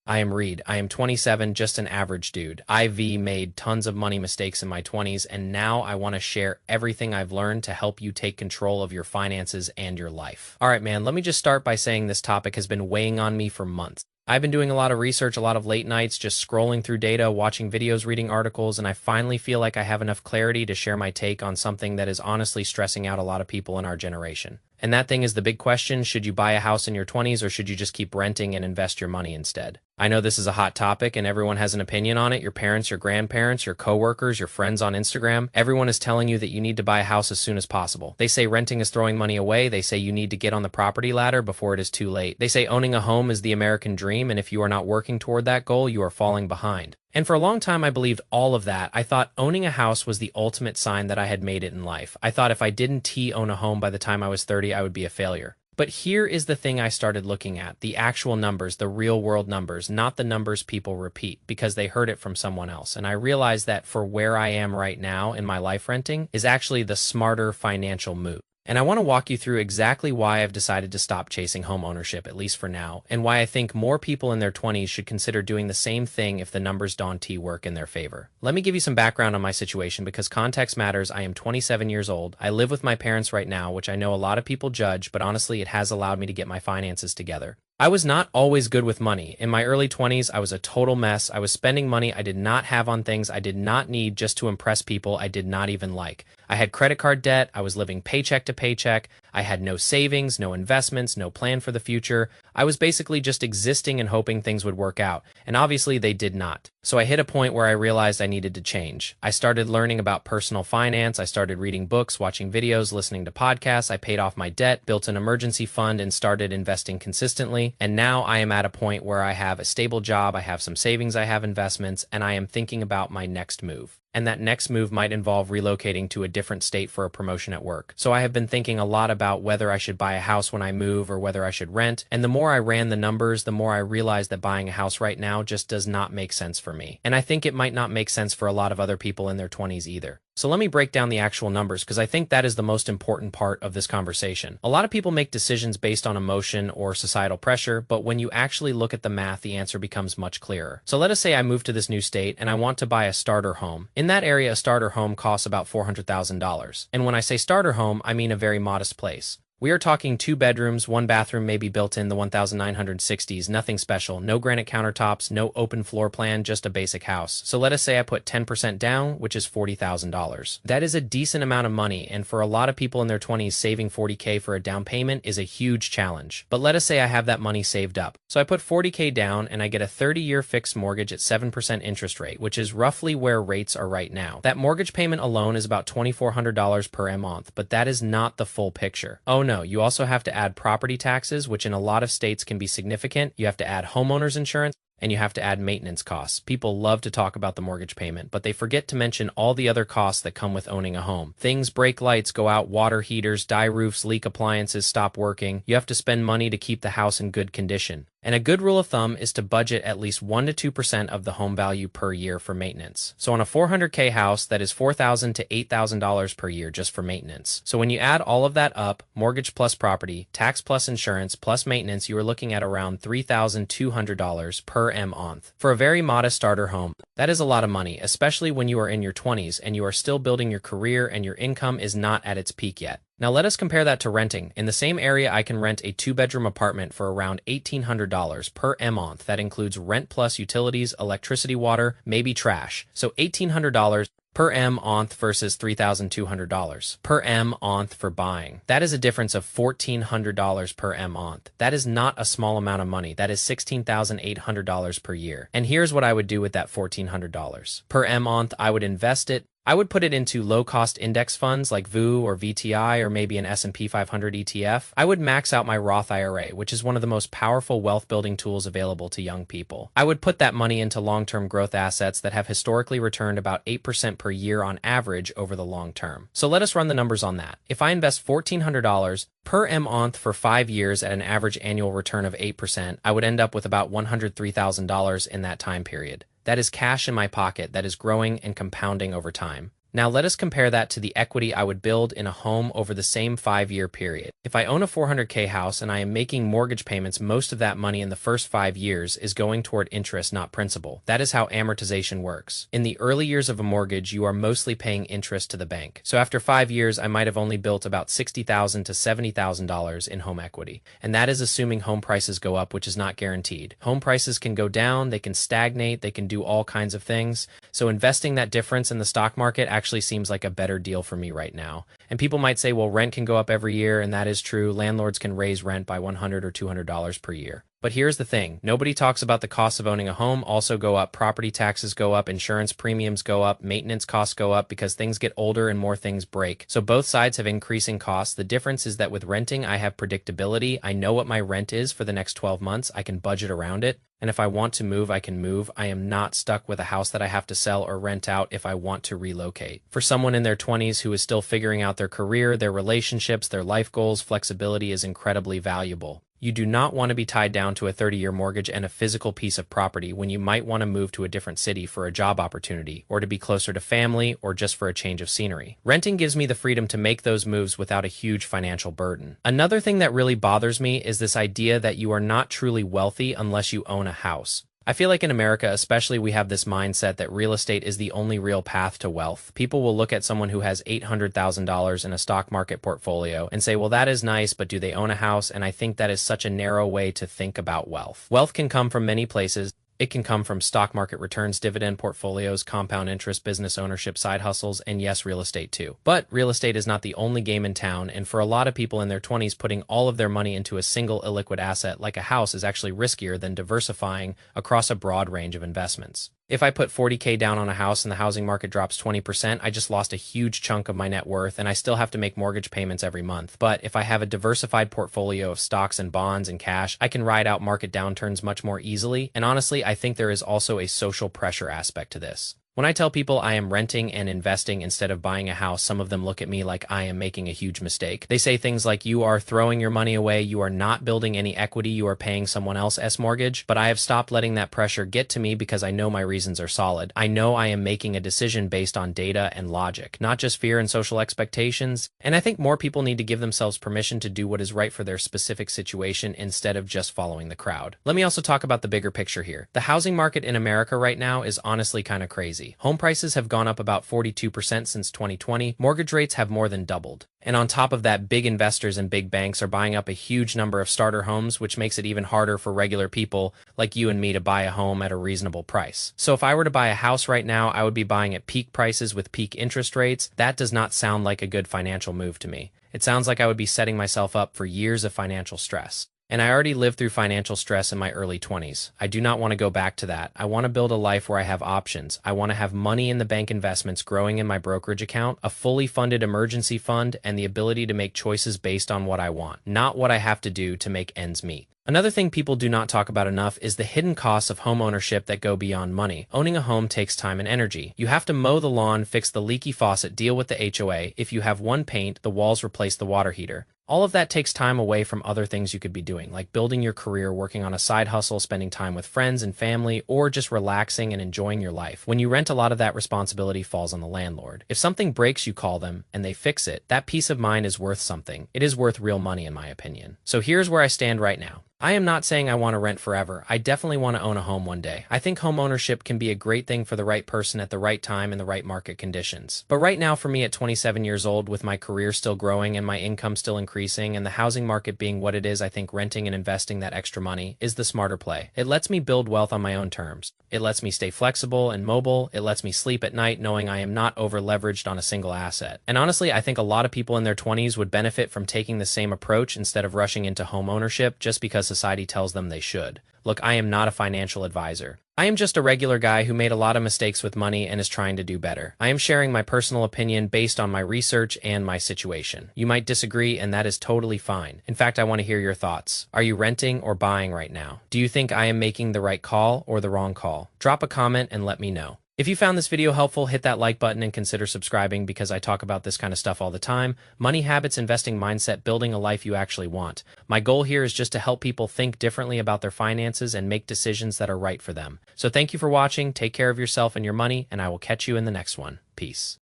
I am Reed. I am 27, just an average dude. I've made tons of money mistakes in my 20s, and now I want to share everything I've learned to help you take control of your finances and your life. All right, man, let me just start by saying this topic has been weighing on me for months. I've been doing a lot of research, a lot of late nights, just scrolling through data, watching videos, reading articles, and I finally feel like I have enough clarity to share my take on something that is honestly stressing out a lot of people in our generation. And that thing is the big question: should you buy a house in your 20s or should you just keep renting and invest your money instead? I know this is a hot topic and everyone has an opinion on it. Your parents, your grandparents, your coworkers, your friends on Instagram, everyone is telling you that you need to buy a house as soon as possible. They say renting is throwing money away. They say you need to get on the property ladder before it is too late. They say owning a home is the American dream, and if you are not working toward that goal, you are falling behind. And for a long time, I believed all of that. I thought owning a house was the ultimate sign that I had made it in life. I thought if I didn't own a home by the time I was 30, I would be a failure. But here is the thing I started looking at: the actual numbers, the real world numbers, not the numbers people repeat because they heard it from someone else. And I realized that for where I am right now in my life, renting is actually the smarter financial move. And I want to walk you through exactly why I've decided to stop chasing home ownership, at least for now, and why I think more people in their 20s should consider doing the same thing if the numbers don't work in their favor. Let me give you some background on my situation because context matters. I am 27 years old. I live with my parents right now, which I know a lot of people judge, but honestly, it has allowed me to get my finances together. I was not always good with money. In my early 20s, I was a total mess. I was spending money I did not have on things I did not need just to impress people I did not even like. I had credit card debt. I was living paycheck to paycheck. I had no savings, no investments, no plan for the future. I was basically just existing and hoping things would work out. And obviously they did not. So I hit a point where I realized I needed to change. I started learning about personal finance. I started reading books, watching videos, listening to podcasts. I paid off my debt, built an emergency fund, and started investing consistently. And now I am at a point where I have a stable job, I have some savings, I have investments, and I am thinking about my next move. And that next move might involve relocating to a different state for a promotion at work. So I have been thinking a lot about whether I should buy a house when I move or whether I should rent. And the more I ran the numbers, the more I realized that buying a house right now just does not make sense for me. And I think it might not make sense for a lot of other people in their 20s either. So let me break down the actual numbers because I think that is the most important part of this conversation. A lot of people make decisions based on emotion or societal pressure, but when you actually look at the math, the answer becomes much clearer. So let us say I move to this new state and I want to buy a starter home. In that area, a starter home costs about $400,000. And when I say starter home, I mean a very modest place. We are talking 2 bedrooms, 1 bathroom, maybe built in the 1960s, nothing special, no granite countertops, no open floor plan, just a basic house. So let us say I put 10% down, which is $40,000. That is a decent amount of money, and for a lot of people in their 20s, saving $40K for a down payment is a huge challenge. But let us say I have that money saved up. So I put $40K down and I get a 30-year fixed mortgage at 7% interest rate, which is roughly where rates are right now. That mortgage payment alone is about $2,400 per month, but that is not the full picture. Oh no, you also have to add property taxes, which in a lot of states can be significant. You have to add homeowners insurance, and you have to add maintenance costs. People love to talk about the mortgage payment, but they forget to mention all the other costs that come with owning a home. Things break, lights go out, water heaters, die roofs, leak, appliances stop working. You have to spend money to keep the house in good condition. And a good rule of thumb is to budget at least 1 to 2% of the home value per year for maintenance. So on a $400K house, that is $4,000 to $8,000 per year just for maintenance. So when you add all of that up, mortgage plus property, tax plus insurance plus maintenance, you are looking at around $3,200 per month. For a very modest starter home, that is a lot of money, especially when you are in your 20s and you are still building your career and your income is not at its peak yet. Now let us compare that to renting. In the same area, I can rent a 2-bedroom apartment for around $1,800 per month. That includes rent plus utilities, electricity, water, maybe trash. So $1,800 per month versus $3,200 per month for buying. That is a difference of $1,400 per month. That is not a small amount of money. That is $16,800 per year. And here's what I would do with that $1,400 per month. I would invest it. I would put it into low-cost index funds like VU or VTI or maybe an S&P 500 ETF. I would max out my Roth IRA, which is one of the most powerful wealth-building tools available to young people. I would put that money into long-term growth assets that have historically returned about 8% per year on average over the long term. So let us run the numbers on that. If I invest $1,400 per month for 5 years at an average annual return of 8%, I would end up with about $103,000 in that time period. That is cash in my pocket that is growing and compounding over time. Now let us compare that to the equity I would build in a home over the same 5-year period. If I own a 400K house and I am making mortgage payments, most of that money in the first 5 years is going toward interest, not principal. That is how amortization works. In the early years of a mortgage, you are mostly paying interest to the bank. So after 5 years, I might have only built about $60,000 to $70,000 in home equity. And that is assuming home prices go up, which is not guaranteed. Home prices can go down, they can stagnate, they can do all kinds of things. So investing that difference in the stock market actually seems like a better deal for me right now. And people might say, well, rent can go up every year, and that is true. Landlords can raise rent by $100 or $200 per year. But here's the thing. Nobody talks about the costs of owning a home also go up, property taxes go up, insurance premiums go up, maintenance costs go up because things get older and more things break. So both sides have increasing costs. The difference is that with renting, I have predictability. I know what my rent is for the next 12 months. I can budget around it. And if I want to move, I can move. I am not stuck with a house that I have to sell or rent out if I want to relocate. For someone in their 20s who is still figuring out their career, their relationships, their life goals, flexibility is incredibly valuable. You do not want to be tied down to a 30-year mortgage and a physical piece of property when you might want to move to a different city for a job opportunity, or to be closer to family, or just for a change of scenery. Renting gives me the freedom to make those moves without a huge financial burden. Another thing that really bothers me is this idea that you are not truly wealthy unless you own a house. I feel like in America, especially, we have this mindset that real estate is the only real path to wealth. People will look at someone who has $800,000 in a stock market portfolio and say, well, that is nice, but do they own a house? And I think that is such a narrow way to think about wealth. Wealth can come from many places. It can come from stock market returns, dividend portfolios, compound interest, business ownership, side hustles, and yes, real estate too. But real estate is not the only game in town, and for a lot of people in their 20s, putting all of their money into a single illiquid asset like a house is actually riskier than diversifying across a broad range of investments. If I put 40K down on a house and the housing market drops 20%, I just lost a huge chunk of my net worth and I still have to make mortgage payments every month. But if I have a diversified portfolio of stocks and bonds and cash, I can ride out market downturns much more easily. And honestly, I think there is also a social pressure aspect to this. When I tell people I am renting and investing instead of buying a house, some of them look at me like I am making a huge mistake. They say things like, you are throwing your money away, you are not building any equity, you are paying someone else's mortgage. But I have stopped letting that pressure get to me because I know my reasons are solid. I know I am making a decision based on data and logic, not just fear and social expectations. And I think more people need to give themselves permission to do what is right for their specific situation instead of just following the crowd. Let me also talk about the bigger picture here. The housing market in America right now is honestly kind of crazy. Home prices have gone up about 42% since 2020. Mortgage rates have more than doubled. And on top of that, big investors and big banks are buying up a huge number of starter homes, which makes it even harder for regular people like you and me to buy a home at a reasonable price. So if I were to buy a house right now, I would be buying at peak prices with peak interest rates. That does not sound like a good financial move to me. It sounds like I would be setting myself up for years of financial stress. And I already lived through financial stress in my early 20s. I do not want to go back to that. I want to build a life where I have options. I want to have money in the bank, investments growing in my brokerage account, a fully funded emergency fund, and the ability to make choices based on what I want, not what I have to do to make ends meet. Another thing people do not talk about enough is the hidden costs of home ownership that go beyond money. Owning a home takes time and energy. You have to mow the lawn, fix the leaky faucet, deal with the HOA. If you have one paint, the walls replace the water heater. All of that takes time away from other things you could be doing, like building your career, working on a side hustle, spending time with friends and family, or just relaxing and enjoying your life. When you rent, a lot of that responsibility falls on the landlord. If something breaks, you call them and they fix it. That peace of mind is worth something. It is worth real money, in my opinion. So here's where I stand right now. I am not saying I want to rent forever. I definitely want to own a home one day. I think home ownership can be a great thing for the right person at the right time in the right market conditions. But right now, for me at 27 years old, with my career still growing and my income still increasing and the housing market being what it is, I think renting and investing that extra money is the smarter play. It lets me build wealth on my own terms. It lets me stay flexible and mobile. It lets me sleep at night knowing I am not over leveraged on a single asset. And honestly, I think a lot of people in their 20s would benefit from taking the same approach instead of rushing into home ownership just because society tells them they should. Look, I am not a financial advisor. I am just a regular guy who made a lot of mistakes with money and is trying to do better. I am sharing my personal opinion based on my research and my situation. You might disagree, and that is totally fine. In fact, I want to hear your thoughts. Are you renting or buying right now? Do you think I am making the right call or the wrong call? Drop a comment and let me know. If you found this video helpful, hit that like button and consider subscribing because I talk about this kind of stuff all the time. Money habits, investing mindset, building a life you actually want. My goal here is just to help people think differently about their finances and make decisions that are right for them. So thank you for watching. Take care of yourself and your money, and I will catch you in the next one. Peace.